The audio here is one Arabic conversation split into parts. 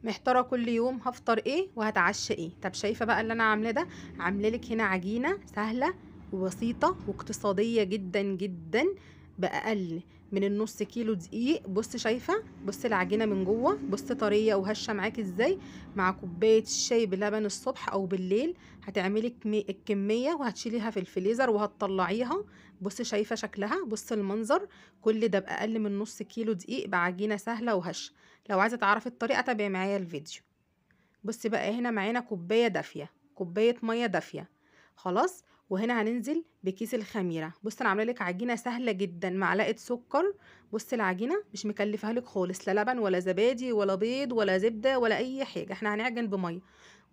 محتاره كل يوم هفطر ايه وهتعشى ايه. طب شايفه بقى اللي انا عاملاه ده؟ عامله لك هنا عجينه سهله وبسيطه واقتصاديه جدا جدا، باقل من النص كيلو دقيق. بص شايفه، بص العجينه من جوه، بص طريه وهشه معاكي ازاي. مع كوبايه الشاي بلبن الصبح او بالليل هتعملي الكميه وهتشيليها في الفريزر وهتطلعيها. بص شايفه شكلها، بص المنظر. كل ده باقل من نص كيلو دقيق بعجينه سهله وهشه. لو عايزه تعرفي الطريقه تابعي معايا الفيديو. بصي بقى، هنا معانا كوبايه دافيه، كوبايه ميه دافيه. خلاص. وهنا هننزل بكيس الخميره. بصي انا عامله لك عجينه سهله جدا، معلقه سكر. بصي العجينه مش مكلفها لك خالص، لا لبن ولا زبادي ولا بيض ولا زبده ولا اي حاجه، احنا هنعجن بميه.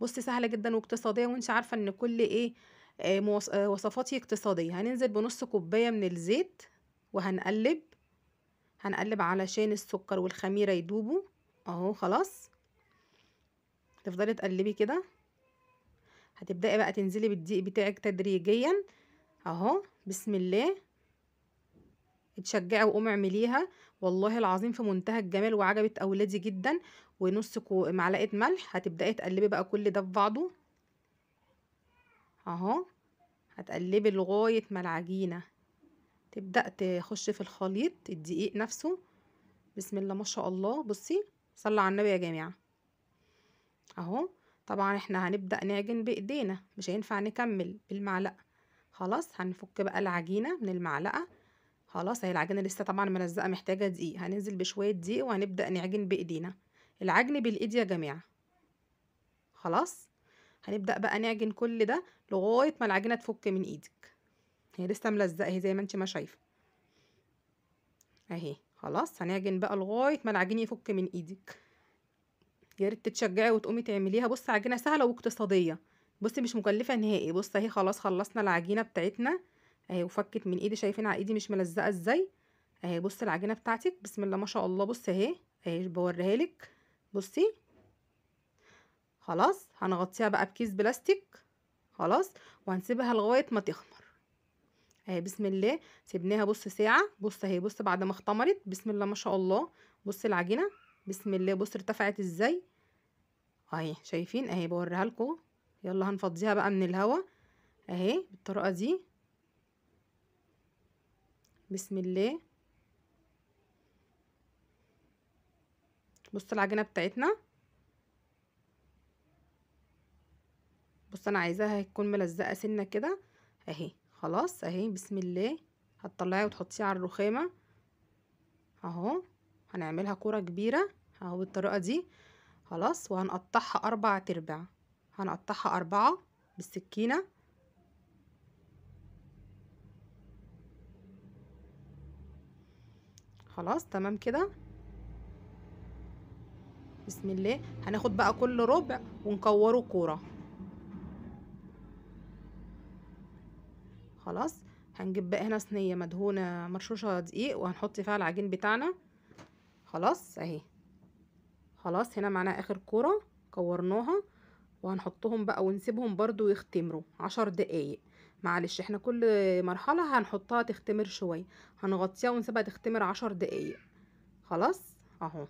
بصي سهله جدا واقتصاديه، وانت عارفه ان كل ايه وصفاتي اقتصاديه. هننزل بنص كوبايه من الزيت وهنقلب. هنقلب علشان السكر والخميره يدوبوا. اهو خلاص. تفضلي تقلبي كده. هتبدأي بقى تنزلي بالدقيق بتاعك تدريجيا. اهو بسم الله. اتشجعي وقومي اعمليها. والله العظيم في منتهى الجمال وعجبت اولادي جدا. ونص معلقه ملح. هتبدأي تقلبي بقى كل ده في بعضه. اهو. هتقلبي لغايه ما العجينه تبدأ تخش في الخليط الدقيق نفسه. بسم الله ما شاء الله. بصي، صلوا على النبي يا جماعه. اهو. طبعا احنا هنبدأ نعجن بايدينا، مش هينفع نكمل بالمعلقة. خلاص هنفك بقى العجينة من المعلقة. خلاص، هي العجينة لسه طبعا ملزقة محتاجة دقيق. هننزل بشوية دقيق وهنبدأ نعجن بايدينا. العجن بالايد يا جماعة. خلاص. هنبدأ بقى نعجن كل ده لغاية ما العجينة تفك من ايدك. هي لسه ملزقة اهي زي ما انت ما شايفة اهي. خلاص هنعجن بقى لغاية ما العجين يفك من ايدك. يا ريت تتشجعي وتقومي تعمليها. بصي عجينه سهله واقتصاديه. بصي مش مكلفه نهائي. بصي اهي خلاص خلصنا العجينه بتاعتنا اهي وفكت من ايدي. شايفين على ايدي مش ملزقه ازاي؟ اهي بصي العجينه بتاعتك بسم الله ما شاء الله. بصي اهي، اهي بوريها لك. بصي. خلاص هنغطيها بقى بكيس بلاستيك. خلاص. وهنسيبها لغايه ما تخمر. اهي بسم الله. سيبناها بص ساعه. بص اهي، بص بعد ما اختمرت بسم الله ما شاء الله. بصي العجينه بسم الله، بص ارتفعت ازاي. اهي شايفين اهي بوريها لكم. يلا هنفضيها بقى من الهوا. اهي بالطريقه دي. بسم الله. بص العجينه بتاعتنا. بص انا عايزاها تكون ملزقه سنه كده. اهي خلاص اهي بسم الله. هتطلعيها وتحطيها على الرخامه. اهو. هنعملها كوره كبيره اهو بالطريقه دي. خلاص. وهنقطعها 4 تربع. هنقطعها 4 بالسكينه. خلاص تمام كده. بسم الله. هناخد بقى كل ربع ونكوره كوره. خلاص. هنجيب بقى هنا صينيه مدهونه مرشوشه دقيق وهنحط فيها العجين بتاعنا. خلاص اهي. خلاص هنا معانا اخر كوره كورناها. وهنحطهم بقى ونسيبهم برضو يختمروا 10 دقايق. معلش احنا كل مرحله هنحطها تختمر شويه. هنغطيها ونسيبها تختمر 10 دقايق. خلاص اهو.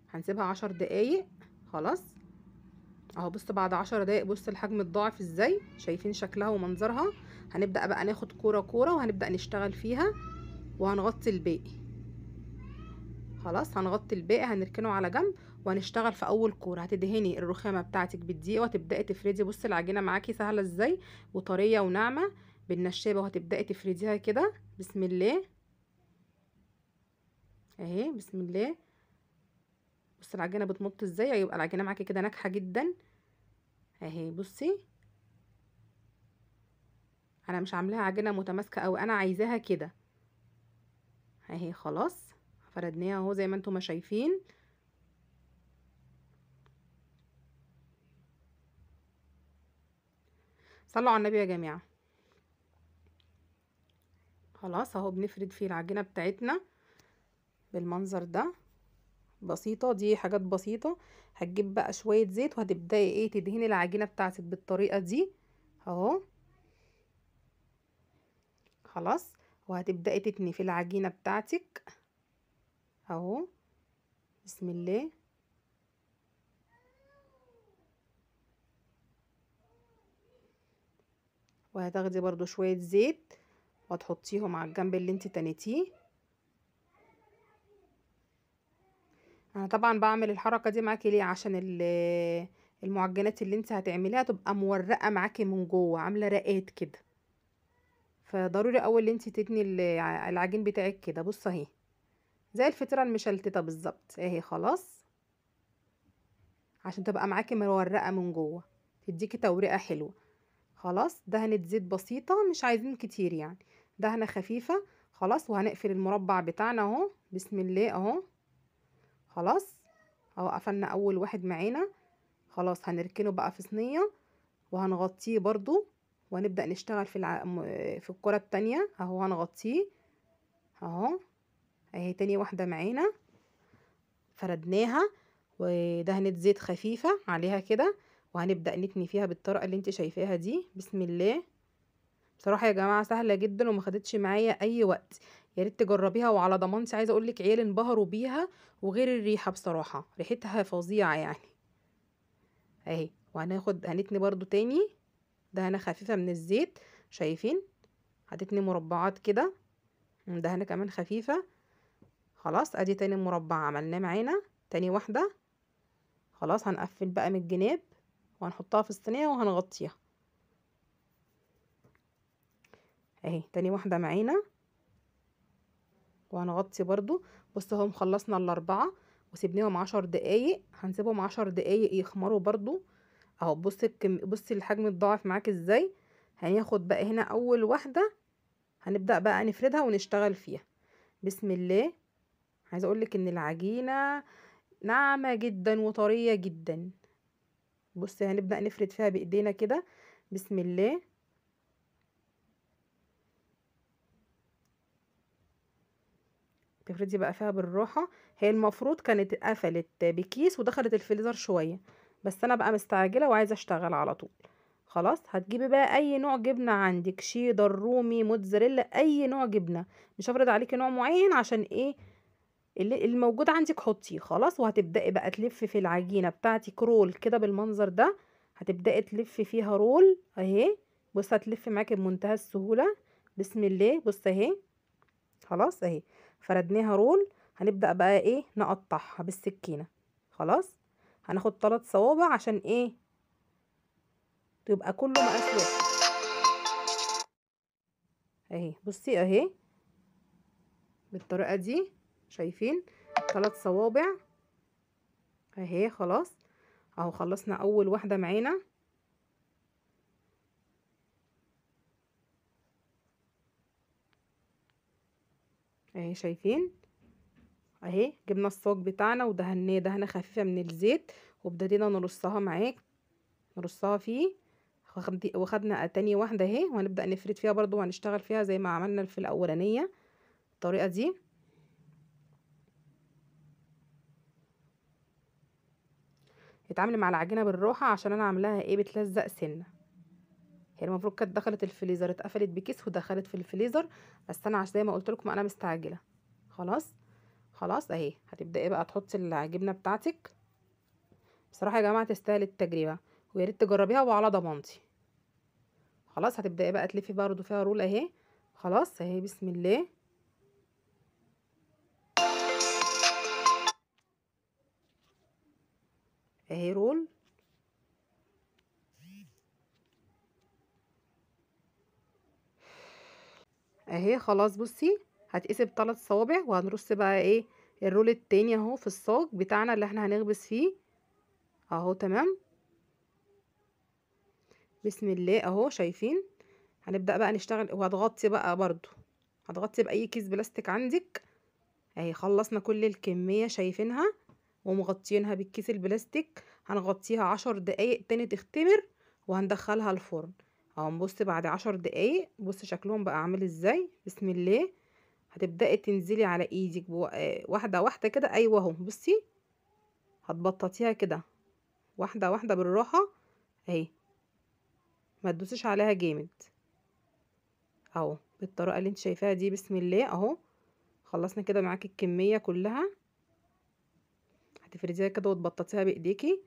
هنسيبها 10 دقايق. خلاص. اهو بص بعد 10 دقايق بص الحجم اتضاعف ازاي. شايفين شكلها ومنظرها. هنبدأ بقى ناخد كورة كورة وهنبدأ نشتغل فيها. وهنغطي الباقي. خلاص هنغطي الباقي هنركنه على جنب. وهنشتغل في اول كورة. هتدهني الرخامة بتاعتك بالدقيق وهتبدأي تفردي. بص العجينة معاكي سهلة ازاي وطرية وناعمة بالنشابة. وهتبدأي تفرديها كده. بسم الله. اهي بسم الله. بص العجينة بتمط ازاي. هيبقى العجينة معاكي كده ناجحة جدا. اهي بصي. انا مش عاملاها عجينة متماسكة اوي، انا عايزاها كده. اهي خلاص. فردناها اهو زي ما انتم ما شايفين. صلوا على النبي يا جماعة. خلاص اهو بنفرد فيه العجينة بتاعتنا بالمنظر ده. بسيطة، دي حاجات بسيطة. هتجيب بقى شوية زيت وهتبدأي ايه تدهني العجينة بتاعتك بالطريقة دي. اهو. خلاص. وهتبدأي تتني في العجينة بتاعتك. اهو. بسم الله. وهتاخدي برضو شوية زيت وتحطيهم على الجنب اللي انت تنيتيه. انا طبعا بعمل الحركة دي معاكي ليه؟ عشان المعجنات اللي انت هتعمليها تبقى مورقة معاكي من جوه، عاملة رقات كده. فضروري اول انت تتني العجين بتاعك كده. بص اهي زي الفطيرة المشلتتة بالظبط اهي. خلاص، عشان تبقى معاكي مورقة من جوه، تديكي تورقة حلوة. خلاص، دهنة زيت بسيطة، مش عايزين كتير يعني، دهنة خفيفة. خلاص، وهنقفل المربع بتاعنا اهو. بسم الله اهو. خلاص اهو، قفلنا اول واحد معانا. خلاص، هنركنه بقى في صينية وهنغطيه برضو، وهنبدأ نشتغل في الكرة التانية اهو. هنغطيه اهو. اهي تاني واحدة معانا، فردناها ودهنة زيت خفيفة عليها كده، وهنبدأ نتني فيها بالطريقة اللي انت شايفاها دي. بسم الله. بصراحة يا جماعة سهلة جدا وما خدتش معايا اي وقت، يا ريت تجربيها وعلى ضمانتي. عايزة اقولك عيال انبهروا بيها، وغير الريحة بصراحة ريحتها فظيعة يعني. اهي، هنتني برضو تاني دهنة خفيفة من الزيت. شايفين؟ هتتني مربعات كده، دهنة كمان خفيفة. خلاص، ادي تاني مربع عملناه معانا، تاني واحدة. خلاص، هنقفل بقى من الجناب وهنحطها في الصينية وهنغطيها اهي. تاني واحدة معانا وهنغطي برضو. بص اهو، خلصنا الاربعة وسيبناهم 10 دقايق. هنسيبهم 10 دقايق يخمروا برضو اهو. بصي الحجم اتضاعف معاك ازاي. هناخد بقى هنا اول واحدة، هنبدأ بقى نفردها ونشتغل فيها. بسم الله. عايزة اقولك ان العجينة ناعمة جدا وطرية جدا. بصي هنبدأ نفرد فيها بايدينا كده. بسم الله. تفردي بقى فيها بالراحة. هي المفروض كانت اتقفلت بكيس ودخلت الفريزر شوية، بس انا بقى مستعجلة وعايزة اشتغل على طول. خلاص، هتجيبي بقى اي نوع جبنة عندك، شيدر، رومي، موتزاريلا، اي نوع جبنة. مش هفرض عليكي نوع معين، عشان ايه؟ اللي الموجود عندك حطيه. خلاص، وهتبدأي بقى تلفي في العجينة بتاعتك رول كده بالمنظر ده. هتبدأي تلفي فيها رول اهي. بص هتلفي معاكي بمنتهى السهولة. بسم الله. بص اهي. خلاص اهي، فردناها رول. هنبدأ بقى ايه؟ نقطعها بالسكينة. خلاص، هناخد 3 صوابع عشان ايه؟ تبقى كله مقاس واحد اهي. بصي اهي بالطريقة دي. شايفين؟ 3 صوابع اهي. خلاص اهو، خلصنا اول واحدة معانا اهي. شايفين؟ اهي جبنا الصاج بتاعنا ودهناه دهنة خفيفة من الزيت، وابتدينا نرصها معاك، نرصها فيه. وخدنا تاني واحدة اهي، وهنبدأ نفرد فيها برضو وهنشتغل فيها زي ما عملنا في الأولانية الطريقة دي. اتعاملي مع العجينة بالراحة، عشان انا عاملاها ايه؟ بتلزق سنة. هي المفروض كانت دخلت الفريزر، اتقفلت بكيس ودخلت في الفريزر، بس انا عشان زي ما قلت لكم انا مستعجلة. خلاص. خلاص اهي، هتبدأي بقى تحطي الجبنة بتاعتك. بصراحة يا جماعة تستاهل التجربة، ويا ريت تجربيها وعلى ضمانتي. خلاص، هتبدأي بقى تلفي برضو فيها رول اهي. خلاص اهي. بسم الله. اهي رول اهي. خلاص بصي، هتقسم 3 صوابع وهنرص بقى ايه؟ الرول التاني اهو في الصاج بتاعنا اللي احنا هنخبز فيه اهو. تمام. بسم الله اهو. شايفين؟ هنبدأ بقى نشتغل، وهتغطي بقى برضو، هتغطي بأي كيس بلاستيك عندك اهي. خلصنا كل الكمية شايفينها، ومغطيينها بالكيس البلاستيك. هنغطيها 10 دقايق تاني تختمر، وهندخلها الفرن اهو. نبص بعد 10 دقايق، بص شكلهم بقى عامل ازاي. بسم الله. هتبدأي تنزلي على ايدك واحدة واحدة كده. ايوه اهو. بصي هتبططيها كده واحدة واحدة بالراحة اهي، ما تدوسيش عليها جامد اهو، بالطريقة اللي انت شايفاها دي. بسم الله اهو. خلصنا كده معاكي الكمية كلها. هتفرديها كده وتبططيها بايديكي.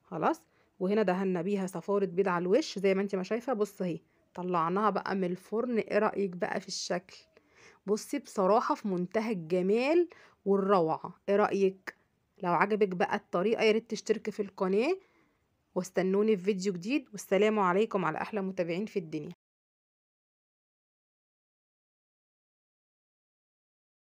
خلاص، وهنا دهنا بيها صفارة بيض على الوش زي ما انت ما شايفة. بص اهي طلعناها بقى من الفرن، ايه رأيك بقى في الشكل؟ بصي بصراحة في منتهى الجمال والروعة، ايه رأيك؟ لو عجبك بقى الطريقة يا ريت تشتركي في القناة، واستنوني في فيديو جديد، والسلام عليكم على احلى متابعين في الدنيا.